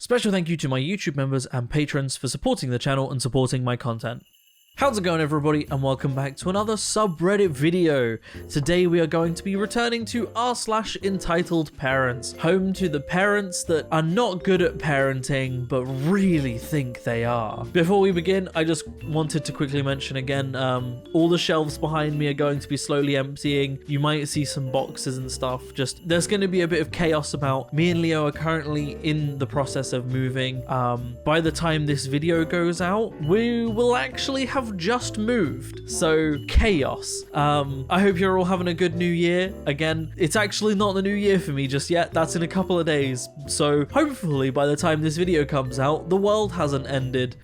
Special thank you to my YouTube members and patrons for supporting the channel and supporting my content. How's it going, everybody, and welcome back to another subreddit video. Today we are going to be returning to r/entitled parents, home to the parents that are not good at parenting but really think they are. Before we begin, I just wanted to quickly mention again, all the shelves behind me are going to be slowly emptying. You might see some boxes and stuff. There's going to be a bit of chaos about. Me and Leo are currently in the process of moving. By the time this video goes out, we will actually have just moved, so chaos. I hope you're all having a good new year. Again, it's actually not the new year for me just yet. That's in a couple of days, so hopefully by the time this video comes out, the world hasn't ended.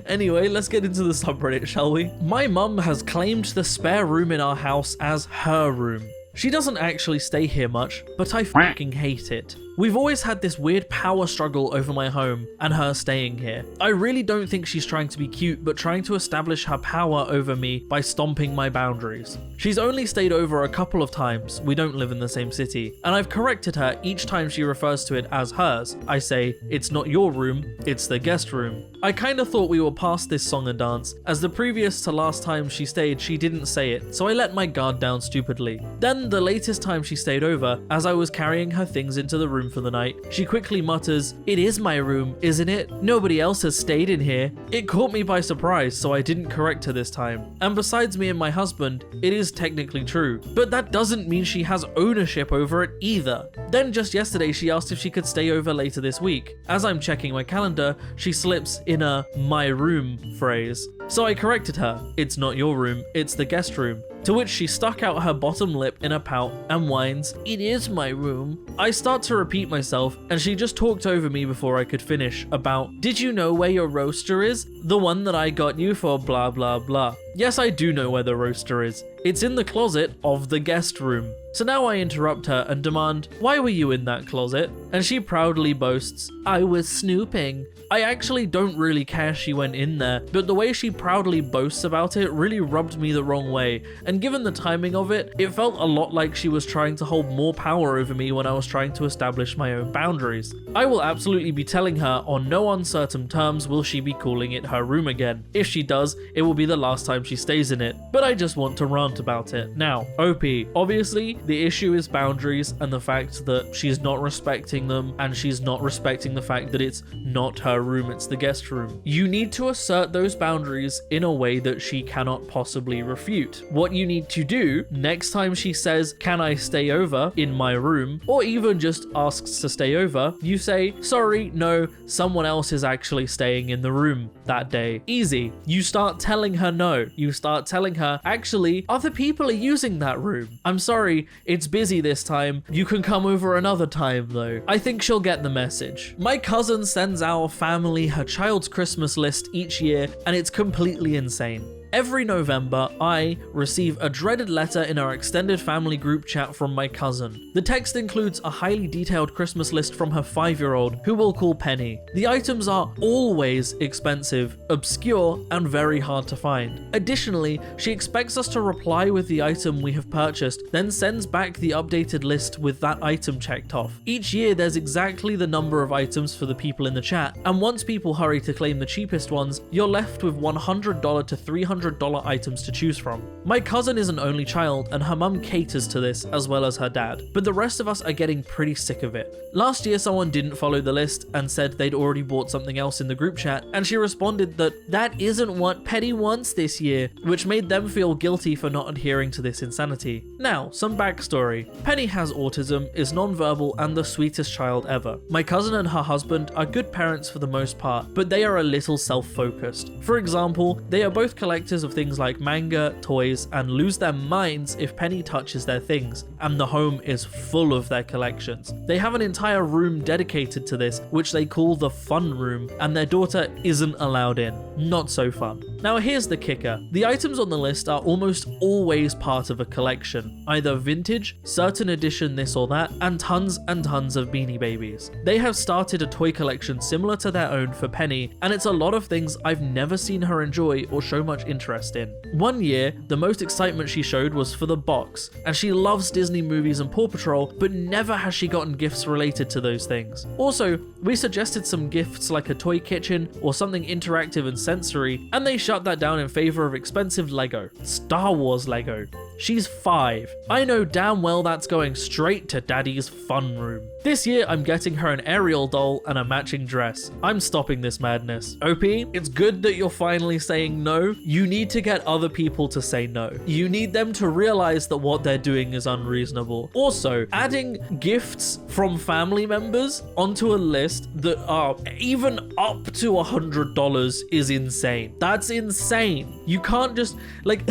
Anyway, let's get into the subreddit, shall we? My mum has claimed the spare room in our house as her room. She doesn't actually stay here much, but I fucking hate it. We've always had this weird power struggle over my home and her staying here. I really don't think she's trying to be cute, but trying to establish her power over me by stomping my boundaries. She's only stayed over a couple of times. We don't live in the same city, and I've corrected her each time she refers to it as hers. I say, it's not your room, it's the guest room. I kinda thought we were past this song and dance, as the previous to last time she stayed, she didn't say it, so I let my guard down stupidly. Then the latest time she stayed over, as I was carrying her things into the room for the night, she quickly mutters, "It is my room, isn't it? Nobody else has stayed in here." It caught me by surprise, so I didn't correct her this time. And besides me and my husband, it is technically true, but that doesn't mean she has ownership over it either. Then just yesterday she asked if she could stay over later this week. As I'm checking my calendar, she slips in a "my room" phrase. So I corrected her, "It's not your room, it's the guest room." To which she stuck out her bottom lip in a pout and whines, "It is my room." I start to repeat myself, and she just talked over me before I could finish about, "Did you know where your roaster is? The one that I got you for blah blah blah." Yes, I do know where the roaster is. It's in the closet of the guest room. So now I interrupt her and demand, "Why were you in that closet?" And she proudly boasts, "I was snooping." I actually don't really care she went in there, but the way she proudly boasts about it really rubbed me the wrong way, and given the timing of it, it felt a lot like she was trying to hold more power over me when I was trying to establish my own boundaries. I will absolutely be telling her on no uncertain terms will she be calling it her room again. If she does, it will be the last time she stays in it, but I just want to rant about it. Now, OP, obviously the issue is boundaries and the fact that she's not respecting them, and she's not respecting the fact that it's not her room, it's the guest room. You need to assert those boundaries in a way that she cannot possibly refute. What you need to do next time she says, "Can I stay over in my room?" or even just asks to stay over, you say, "Sorry, no, someone else is actually staying in the room that day." Easy. You start telling her no. You start telling her, "Actually, other people are using that room. I'm sorry, it's busy this time. You can come over another time though." I think she'll get the message. My cousin sends our family her child's Christmas list each year, and it's completely insane. Every November, I receive a dreaded letter in our extended family group chat from my cousin. The text includes a highly detailed Christmas list from her 5-year-old, who we'll call Penny. The items are always expensive, obscure, and very hard to find. Additionally, she expects us to reply with the item we have purchased, then sends back the updated list with that item checked off. Each year, there's exactly the number of items for the people in the chat, and once people hurry to claim the cheapest ones, you're left with $100 to $300 items to choose from. My cousin is an only child, and her mum caters to this as well as her dad, but the rest of us are getting pretty sick of it. Last year someone didn't follow the list and said they'd already bought something else in the group chat, and she responded that isn't what Penny wants this year, which made them feel guilty for not adhering to this insanity. Now, some backstory. Penny has autism, is non-verbal, and the sweetest child ever. My cousin and her husband are good parents for the most part, but they are a little self-focused. For example, they are both collectors of things like manga, toys, and lose their minds if Penny touches their things, and the home is full of their collections. They have an entire room dedicated to this, which they call the fun room, and their daughter isn't allowed in. Not so fun. Now here's the kicker. The items on the list are almost always part of a collection, either vintage, certain edition this or that, and tons of Beanie Babies. They have started a toy collection similar to their own for Penny, and it's a lot of things I've never seen her enjoy or show much interest in. One year, the most excitement she showed was for the box, and she loves Disney movies and Paw Patrol, but never has she gotten gifts related to those things. Also, we suggested some gifts like a toy kitchen or something interactive and sensory, and they shut that down in favor of expensive Lego. Star Wars Lego. She's 5. I know damn well that's going straight to Daddy's fun room. This year, I'm getting her an Ariel doll and a matching dress. I'm stopping this madness. OP, it's good that you're finally saying no. You need to get other people to say no. You need them to realize that what they're doing is unreasonable. Also, adding gifts from family members onto a list that are even up to $100 is insane. That's insane. You can't just, like,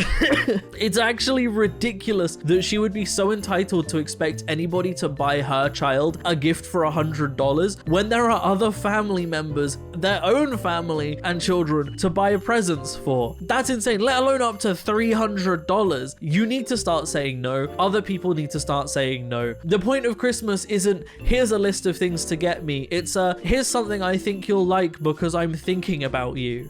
it's actually ridiculous that she would be so entitled to expect anybody to buy her child a gift for $100 when there are other family members, their own family and children, to buy presents for. That's insane, let alone up to $300. You need to start saying no. Other people need to start saying no. The point of Christmas isn't, here's a list of things to get me. It's here's something I think you'll like because I'm thinking about you.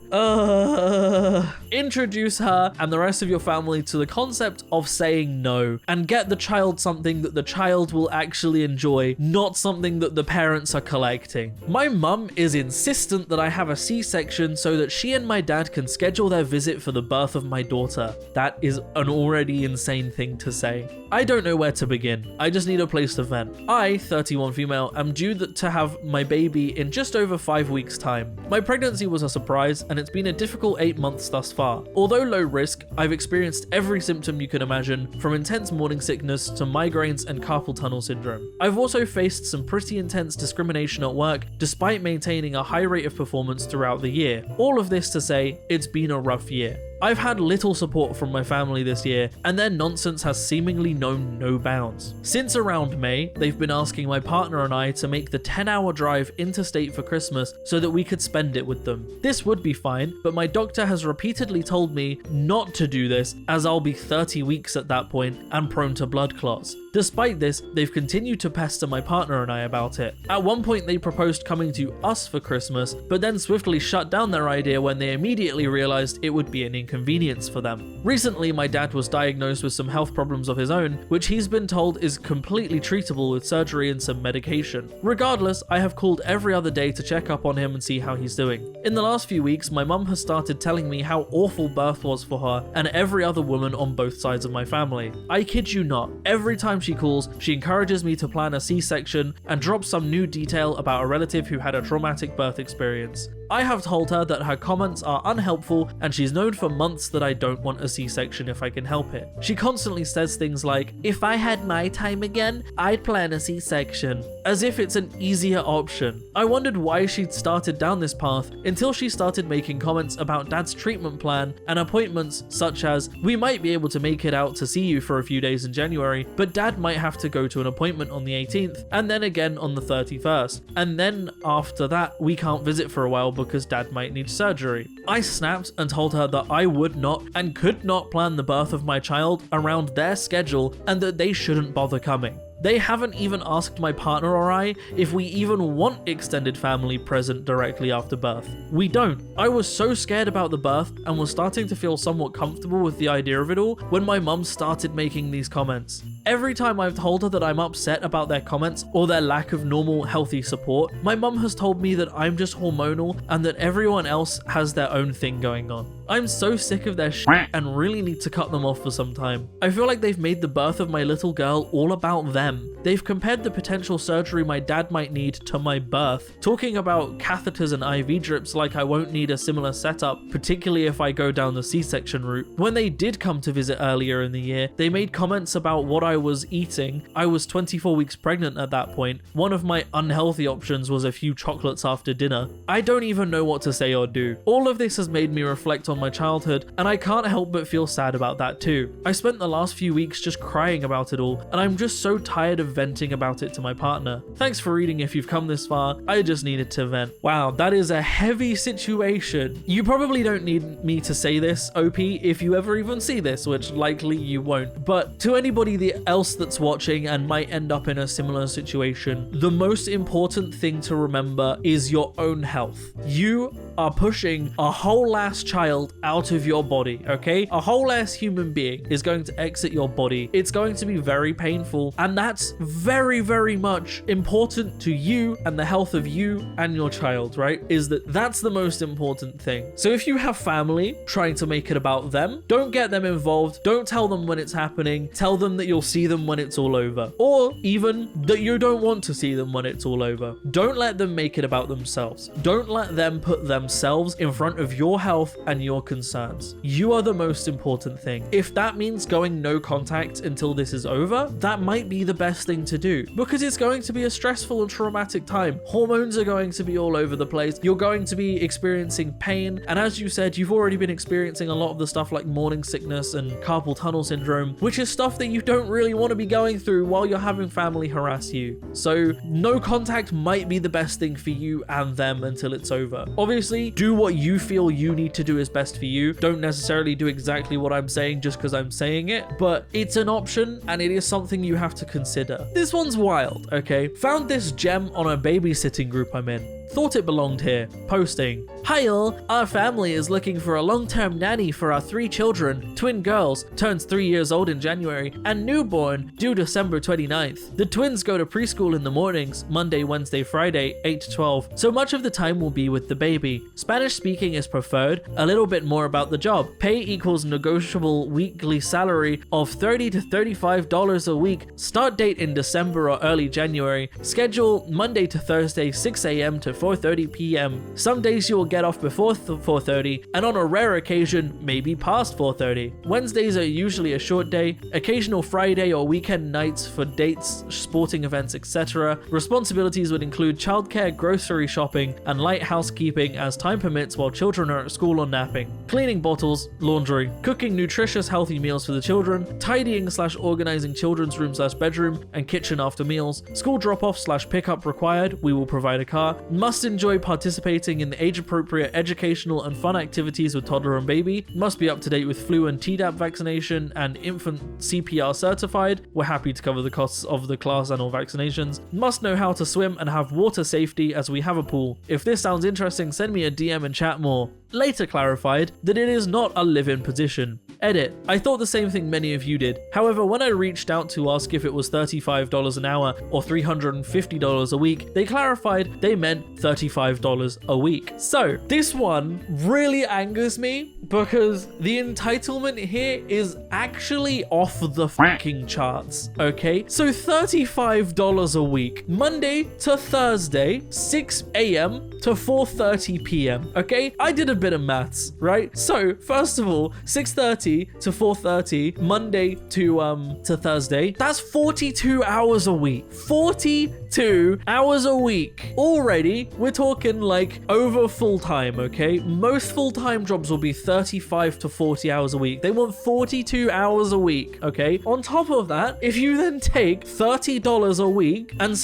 Introduce her and the rest of your family to the concept of saying no, and get the child something that the child will actually enjoy, not something that the parents are collecting. My mum is insistent that I have a C-section so that she and my dad can schedule their visit for the birth of my daughter. That is an already insane thing to say. I don't know where to begin. I just need a place to vent. I, 31 female, am due to have my baby in just over 5 weeks' time. My pregnancy was a surprise, and it's been a difficult 8 months thus far. Although low risk, I've experienced every symptom you can imagine, from intense morning sickness to migraines and carpal tunnel syndrome. I've also faced some pretty intense discrimination at work, despite maintaining a high rate of performance throughout the year. All of this to say, it's been a rough year. I've had little support from my family this year, and their nonsense has seemingly known no bounds. Since around May, they've been asking my partner and I to make the 10-hour drive interstate for Christmas so that we could spend it with them. This would be fine, but my doctor has repeatedly told me not to do this, as I'll be 30 weeks at that point and prone to blood clots. Despite this, they've continued to pester my partner and I about it. At one point, they proposed coming to us for Christmas, but then swiftly shut down their idea when they immediately realized it would be an inconvenience for them. Recently, my dad was diagnosed with some health problems of his own, which he's been told is completely treatable with surgery and some medication. Regardless, I have called every other day to check up on him and see how he's doing. In the last few weeks, my mum has started telling me how awful birth was for her and every other woman on both sides of my family. I kid you not, every time she calls, she encourages me to plan a C-section and drops some new detail about a relative who had a traumatic birth experience. I have told her that her comments are unhelpful, and she's known for months that I don't want a C-section if I can help it. She constantly says things like, if I had my time again, I'd plan a C-section, as if it's an easier option. I wondered why she'd started down this path until she started making comments about Dad's treatment plan and appointments such as, we might be able to make it out to see you for a few days in January, but Dad might have to go to an appointment on the 18th, and then again on the 31st, and then after that we can't visit for a while because Dad might need surgery. I snapped and told her that I would not and could not plan the birth of my child around their schedule and that they shouldn't bother coming. They haven't even asked my partner or I if we even want extended family present directly after birth. We don't. I was so scared about the birth and was starting to feel somewhat comfortable with the idea of it all when my mum started making these comments. Every time I've told her that I'm upset about their comments or their lack of normal, healthy support, my mum has told me that I'm just hormonal and that everyone else has their own thing going on. I'm so sick of their shit and really need to cut them off for some time. I feel like they've made the birth of my little girl all about them. They've compared the potential surgery my dad might need to my birth, talking about catheters and IV drips like I won't need a similar setup, particularly if I go down the C-section route. When they did come to visit earlier in the year, they made comments about what I was eating. I was 24 weeks pregnant at that point. One of my unhealthy options was a few chocolates after dinner. I don't even know what to say or do. All of this has made me reflect on on my childhood, and I can't help but feel sad about that too. I spent the last few weeks just crying about it all, and I'm just so tired of venting about it to my partner. Thanks for reading if you've come this far. I just needed to vent. Wow, that is a heavy situation. You probably don't need me to say this, OP, if you ever even see this, which likely you won't. But to anybody else that's watching and might end up in a similar situation, the most important thing to remember is your own health. You are pushing a whole ass child out of your body, okay? A whole ass human being is going to exit your body. It's going to be very painful, and that's very, very much important to you and the health of you and your child, right? That's the most important thing. So if you have family trying to make it about them, don't get them involved. Don't tell them when it's happening. Tell them that you'll see them when it's all over, or even that you don't want to see them when it's all over. Don't let them make it about themselves. Don't let them put themselves in front of your health and your concerns. You are the most important thing. If that means going no contact until this is over, that might be the best thing to do, because it's going to be a stressful and traumatic time. Hormones are going to be all over the place. You're going to be experiencing pain, and as you said, you've already been experiencing a lot of the stuff like morning sickness and carpal tunnel syndrome, which is stuff that you don't really want to be going through while you're having family harass you. So no contact might be the best thing for you and them until it's over. Obviously, do what you feel you need to do is best for you. Don't necessarily do exactly what I'm saying just because I'm saying it, but it's an option and it is something you have to consider. This one's wild, okay? Found this gem on a babysitting group I'm in. Thought it belonged here. Posting, "Hi all, our family is looking for a long-term nanny for our 3 children, twin girls, turns 3 years old in January, and newborn, due December 29th. The twins go to preschool in the mornings, Monday, Wednesday, Friday, 8 to 12, so much of the time will be with the baby. Spanish speaking is preferred, a little bit more about the job. Pay equals negotiable weekly salary of $30 to $35 a week, start date in December or early January, schedule Monday to Thursday, 6 a.m. to 4:30 p.m. Some days you will get off before 4:30, and on a rare occasion, maybe past 4:30. Wednesdays are usually a short day, occasional Friday or weekend nights for dates, sporting events, etc. Responsibilities would include childcare, grocery shopping, and light housekeeping as time permits while children are at school or napping. Cleaning bottles, laundry, cooking nutritious, healthy meals for the children, tidying/organizing children's room/bedroom and kitchen after meals, school drop-off/pickup required, we will provide a car, must enjoy participating in the age-appropriate educational and fun activities with toddler and baby, must be up to date with flu and Tdap vaccination and infant CPR certified, we're happy to cover the costs of the class and all vaccinations, must know how to swim and have water safety as we have a pool. If this sounds interesting, send me a DM and chat more. Later clarified that it is not a live-in position. Edit. I thought the same thing many of you did. However, when I reached out to ask if it was $35 an hour or $350 a week, they clarified they meant $35 a week. So this one really angers me because the entitlement here is actually off the fucking charts, okay? So $35 a week, Monday to Thursday, 6 a.m. to 4:30 p.m. Okay, I did a bit of maths, right? So first of all, 6:30 to 4:30, Monday to Thursday. That's 42 hours a week. 42 hours a week. Already, we're talking like over full time. Okay, most full-time jobs will be 35 to 40 hours a week. They want 42 hours a week. Okay. On top of that, if you then take $30 a week and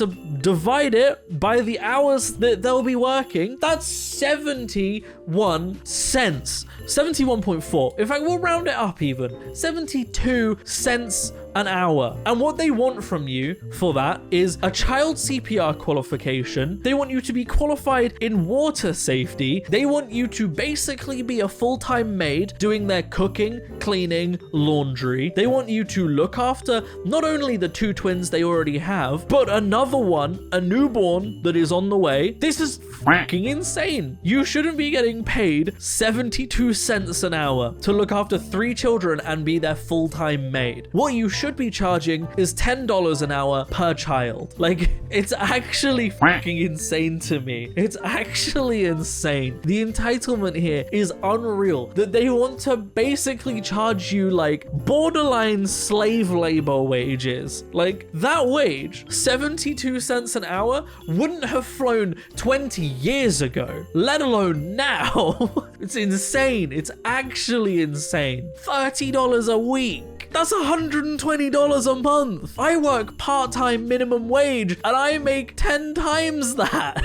divide it by the hours that they'll be working, that's 71 cents. 71.4. In fact, we'll round it up even. 72 cents an hour. And what they want from you for that is a child CPR qualification. They want you to be qualified in water safety. They want you to basically be a full-time maid doing their cooking, cleaning, laundry. They want you to look after not only the 2 twins they already have, but another one, a newborn that is on the way. This is fucking insane. You shouldn't be getting paid 72 cents an hour to look after 3 children and be their full-time maid. What you should be charging is $10 an hour per child. Like, it's actually fucking insane to me. It's actually insane. The entitlement here is unreal, that they want to basically charge you like borderline slave labor wages. Like, that wage, 72 cents an hour, wouldn't have flown 20 years ago, let alone now. It's insane. It's actually insane. $30 a week. That's $120 a month. I work part-time minimum wage and I make 10 times that.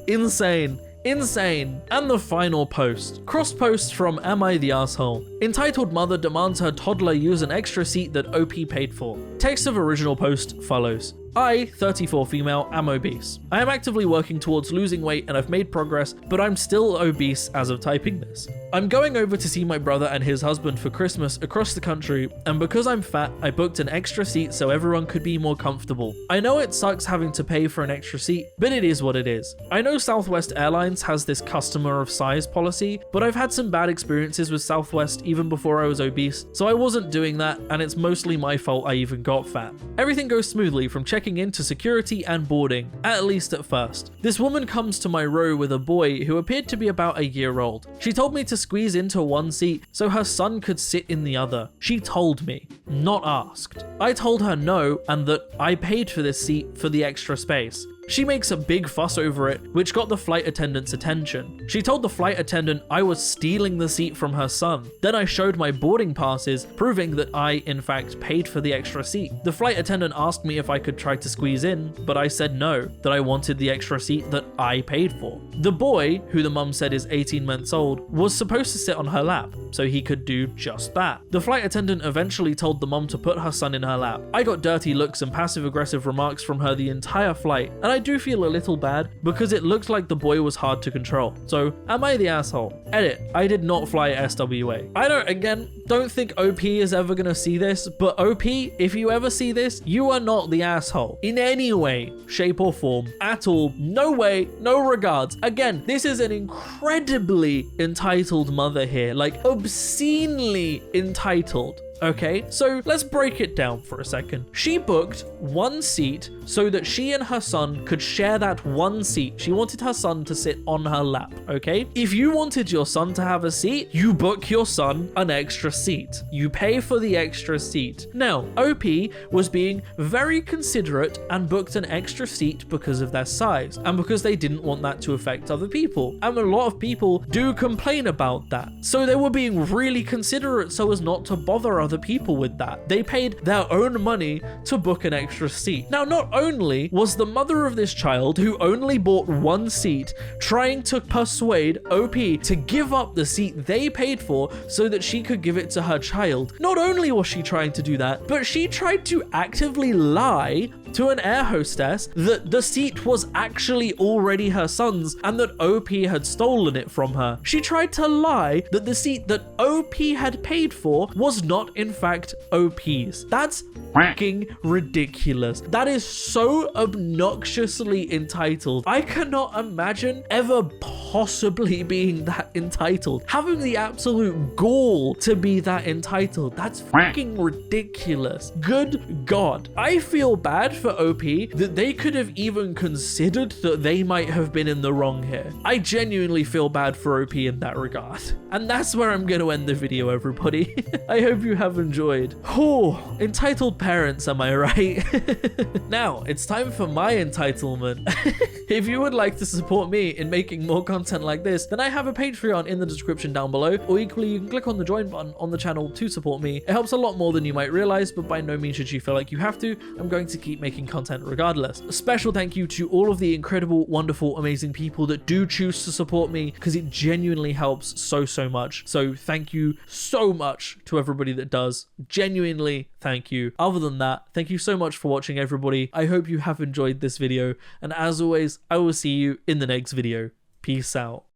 Insane. Insane. And the final post. Cross post from Am I the Asshole? Entitled Mother demands her toddler use an extra seat that OP paid for. Text of original post follows. I, 34 female, am obese. I am actively working towards losing weight and I've made progress, but I'm still obese as of typing this. I'm going over to see my brother and his husband for Christmas across the country, and because I'm fat, I booked an extra seat so everyone could be more comfortable. I know it sucks having to pay for an extra seat, but it is what it is. I know Southwest Airlines has this customer of size policy, but I've had some bad experiences with Southwest even before I was obese, so I wasn't doing that, and it's mostly my fault I even got fat. Everything goes smoothly from checking into security and boarding, at least at first. This woman comes to my row with a boy who appeared to be about a year old. She told me to squeeze into one seat so her son could sit in the other. She told me, not asked. I told her no and that I paid for this seat for the extra space. She makes a big fuss over it, which got the flight attendant's attention. She told the flight attendant I was stealing the seat from her son. Then I showed my boarding passes, proving that I, in fact, paid for the extra seat. The flight attendant asked me if I could try to squeeze in, but I said no, that I wanted the extra seat that I paid for. The boy, who the mum said is 18 months old, was supposed to sit on her lap, so he could do just that. The flight attendant eventually told the mum to put her son in her lap. I got dirty looks and passive-aggressive remarks from her the entire flight, and I do feel a little bad because it looked like the boy was hard to control. So, am I the asshole? Edit, I did not fly SWA. I don't think OP is ever gonna see this, but OP, if you ever see this, you are not the asshole. In any way, shape or form, at all, no way, no regards. Again, this is an incredibly entitled mother here, like obscenely entitled. Okay, so let's break it down for a second. She booked one seat so that she and her son could share that one seat. She wanted her son to sit on her lap, okay? If you wanted your son to have a seat, you book your son an extra seat. You pay for the extra seat. Now, OP was being very considerate and booked an extra seat because of their size and because they didn't want that to affect other people. And a lot of people do complain about that. So they were being really considerate so as not to bother other people with that. They paid their own money to book an extra seat. Now, not only was the mother of this child, who only bought one seat, trying to persuade OP to give up the seat they paid for so that she could give it to her child, not only was she trying to do that, but she tried to actively lie to an air hostess that the seat was actually already her son's and that OP had stolen it from her. She tried to lie that the seat that OP had paid for was not in fact OP's. That's fucking ridiculous. That is so obnoxiously entitled. I cannot imagine ever possibly being that entitled. Having the absolute gall to be that entitled. That's fucking ridiculous. Good God. I feel bad for OP that they could have even considered that they might have been in the wrong here. I genuinely feel bad for OP in that regard. And that's where I'm going to end the video, everybody. I hope you have enjoyed. Oh, entitled parents, am I right? Now, it's time for my entitlement. If you would like to support me in making more content like this, then I have a Patreon in the description down below, or equally you can click on the join button on the channel to support me. It helps a lot more than you might realize, but by no means should you feel like you have to. I'm going to keep making content regardless. A special thank you to all of the incredible, wonderful, amazing people that do choose to support me, because it genuinely helps so much. So thank you so much to everybody that does. Genuinely, thank you. Other than that, thank you so much for watching, everybody. I hope you have enjoyed this video, and as always, I will see you in the next video. Peace out.